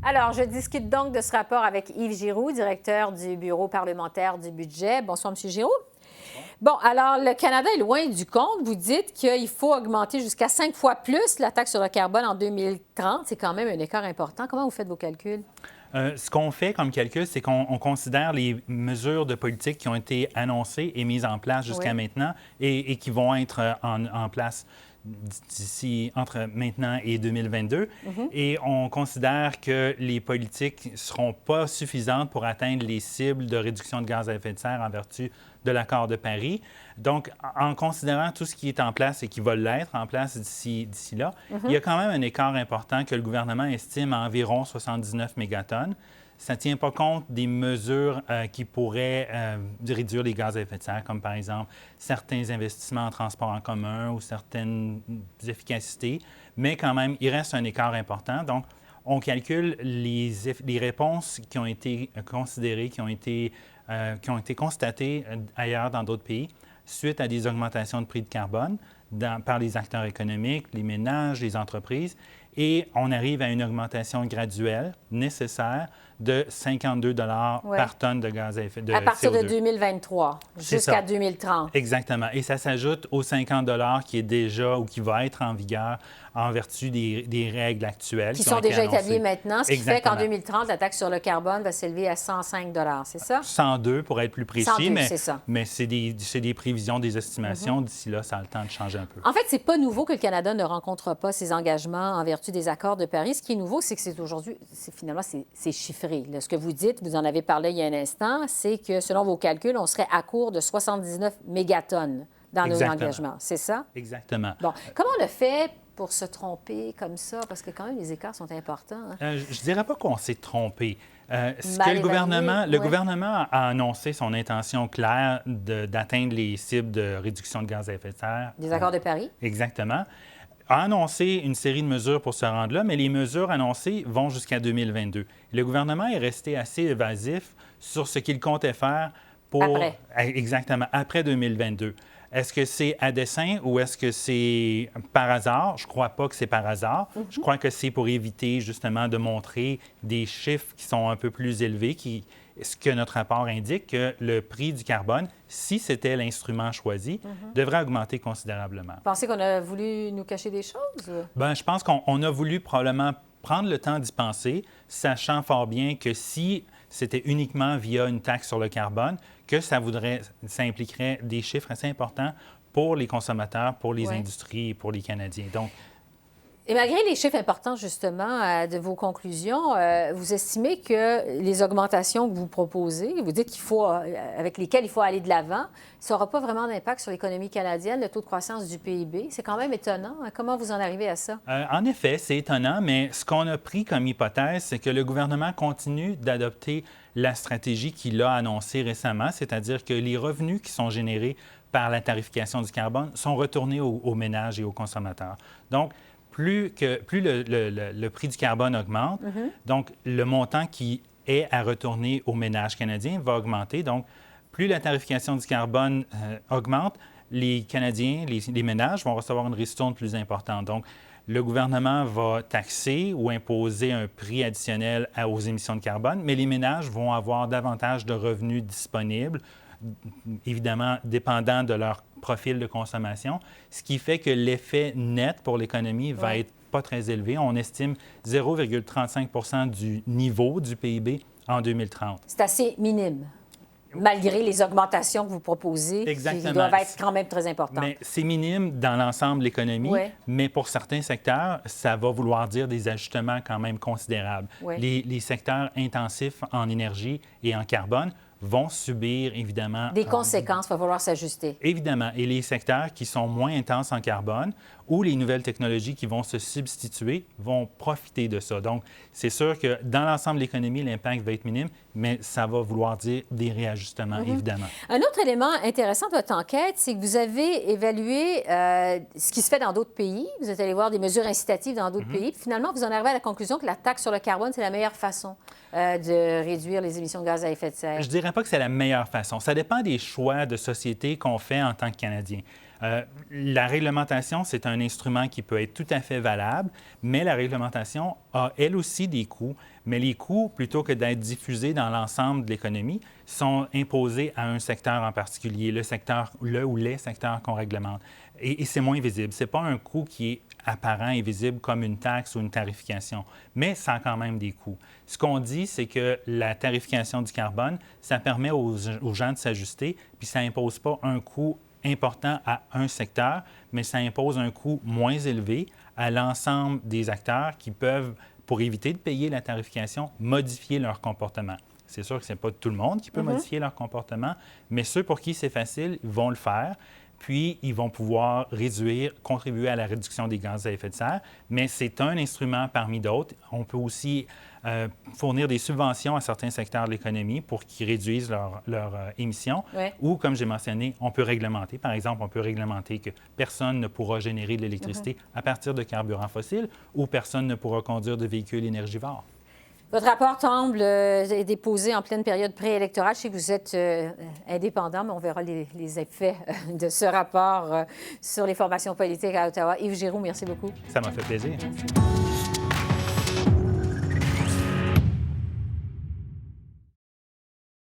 Alors, je discute donc de ce rapport avec Yves Giroux, directeur du Bureau parlementaire du budget. Bonsoir, M. Giroux. Bon, alors, le Canada est loin du compte. Vous dites qu'il faut augmenter jusqu'à 5 fois plus la taxe sur le carbone en 2030. C'est quand même un écart important. Comment vous faites vos calculs? Ce qu'on fait comme calcul, c'est qu'on considère les mesures de politique qui ont été annoncées et mises en place jusqu'à maintenant et qui vont être en place d'ici entre maintenant et 2022. Et on considère que les politiques ne seront pas suffisantes pour atteindre les cibles de réduction de gaz à effet de serre en vertu de l'accord de Paris. Donc, en considérant tout ce qui est en place et qui va l'être en place d'ici là, il y a quand même un écart important que le gouvernement estime à environ 79 mégatonnes. Ça ne tient pas compte des mesures qui pourraient réduire les gaz à effet de serre, comme par exemple certains investissements en transport en commun ou certaines efficacités, mais quand même, il reste un écart important. Donc, on calcule les réponses qui ont été considérées, qui ont été constatées ailleurs dans d'autres pays, suite à des augmentations de prix de carbone par les acteurs économiques, les ménages, les entreprises, et on arrive à une augmentation graduelle nécessaire de 52 par tonne de gaz à effet de CO2. À partir de 2023 jusqu'à 2030. Exactement. Et ça s'ajoute aux 50 qui est déjà ou qui va être en vigueur en vertu des règles actuelles. Qui sont déjà établies maintenant, ce qui fait qu'en Exactement. 2030, la taxe sur le carbone va s'élever à 105 c'est ça? 102 pour être plus précis, 102, c'est ça. mais c'est des prévisions, des estimations. D'ici là, ça a le temps de changer un peu. En fait, c'est pas nouveau que le Canada ne rencontre pas ses engagements en vertu des accords de Paris. Ce qui est nouveau, c'est que c'est aujourd'hui, finalement, c'est chiffré. Là, ce que vous dites, vous en avez parlé il y a un instant, c'est que selon vos calculs, on serait à court de 79 mégatonnes dans nos engagements. C'est ça? Exactement. Bon, comment on a fait pour se tromper comme ça? Parce que quand même, les écarts sont importants. Je ne dirais pas qu'on s'est trompé. Le gouvernement a annoncé son intention claire d'atteindre les cibles de réduction de gaz à effet de serre. Des accords de Paris? Exactement. A annoncé une série de mesures pour se rendre là, mais les mesures annoncées vont jusqu'à 2022. Le gouvernement est resté assez évasif sur ce qu'il comptait faire pour... Après. Exactement, après 2022. Est-ce que c'est à dessein ou est-ce que c'est par hasard? Je ne crois pas que c'est par hasard. Je crois que c'est pour éviter justement de montrer des chiffres qui sont un peu plus élevés, ce que notre rapport indique, que le prix du carbone, si c'était l'instrument choisi, devrait augmenter considérablement. Vous pensez qu'on a voulu nous cacher des choses? Bien, je pense qu'on a voulu probablement prendre le temps d'y penser, sachant fort bien que si c'était uniquement via une taxe sur le carbone, que ça impliquerait des chiffres assez importants pour les consommateurs, pour les industries et pour les Canadiens. Donc, et malgré les chiffres importants, justement, de vos conclusions, vous estimez que les augmentations que vous proposez, vous dites avec lesquelles il faut aller de l'avant, ça n'aura pas vraiment d'impact sur l'économie canadienne, le taux de croissance du PIB. C'est quand même étonnant. Comment vous en arrivez à ça? En effet, c'est étonnant, mais ce qu'on a pris comme hypothèse, c'est que le gouvernement continue d'adopter la stratégie qu'il a annoncée récemment, c'est-à-dire que les revenus qui sont générés par la tarification du carbone sont retournés aux ménages et aux consommateurs. Donc, plus le prix du carbone augmente, donc le montant qui est à retourner aux ménages canadiens va augmenter. Donc, plus la tarification du carbone augmente, les Canadiens, les ménages vont recevoir une ristourne plus importante. Donc, le gouvernement va taxer ou imposer un prix additionnel aux émissions de carbone, mais les ménages vont avoir davantage de revenus disponibles, évidemment dépendant de leur profil de consommation, ce qui fait que l'effet net pour l'économie va être pas très élevé. On estime 0,35 du niveau du PIB en 2030. C'est assez minime, malgré les augmentations que vous proposez, qui doivent être quand même très importantes. Mais c'est minime dans l'ensemble de l'économie, mais pour certains secteurs, ça va vouloir dire des ajustements quand même considérables. Les secteurs intensifs en énergie et en carbone vont subir, évidemment... Des conséquences, il va falloir s'ajuster. Évidemment. Et les secteurs qui sont moins intenses en carbone ou les nouvelles technologies qui vont se substituer vont profiter de ça. Donc, c'est sûr que dans l'ensemble de l'économie, l'impact va être minime, mais ça va vouloir dire des réajustements, évidemment. Un autre élément intéressant de votre enquête, c'est que vous avez évalué ce qui se fait dans d'autres pays. Vous êtes allé voir des mesures incitatives dans d'autres pays. Puis finalement, vous en arrivez à la conclusion que la taxe sur le carbone, c'est la meilleure façon de réduire les émissions de gaz à effet de serre. Je ne dirais pas que c'est la meilleure façon. Ça dépend des choix de société qu'on fait en tant que Canadien. La réglementation, c'est un instrument qui peut être tout à fait valable, mais la réglementation a, elle aussi, des coûts. Mais les coûts, plutôt que d'être diffusés dans l'ensemble de l'économie, sont imposés à un secteur en particulier, le ou les secteurs qu'on réglemente. Et c'est moins visible. Ce n'est pas un coût qui est apparent et visible comme une taxe ou une tarification, mais ça a quand même des coûts. Ce qu'on dit, c'est que la tarification du carbone, ça permet aux gens de s'ajuster, puis ça n'impose pas un coût important à un secteur, mais ça impose un coût moins élevé à l'ensemble des acteurs qui peuvent, pour éviter de payer la tarification, modifier leur comportement. C'est sûr que ce n'est pas tout le monde qui peut modifier leur comportement, mais ceux pour qui c'est facile vont le faire. Puis, ils vont pouvoir contribuer à la réduction des gaz à effet de serre, mais c'est un instrument parmi d'autres. On peut aussi fournir des subventions à certains secteurs de l'économie pour qu'ils réduisent leurs émissions. Ouais. Ou, comme j'ai mentionné, on peut réglementer. Par exemple, on peut réglementer que personne ne pourra générer de l'électricité à partir de carburants fossiles ou personne ne pourra conduire de véhicules énergivores. Votre rapport semble est déposé en pleine période préélectorale. Je sais que vous êtes indépendant, mais on verra les effets de ce rapport sur les formations politiques à Ottawa. Yves Giroux, merci beaucoup. Ça m'a fait plaisir. Merci.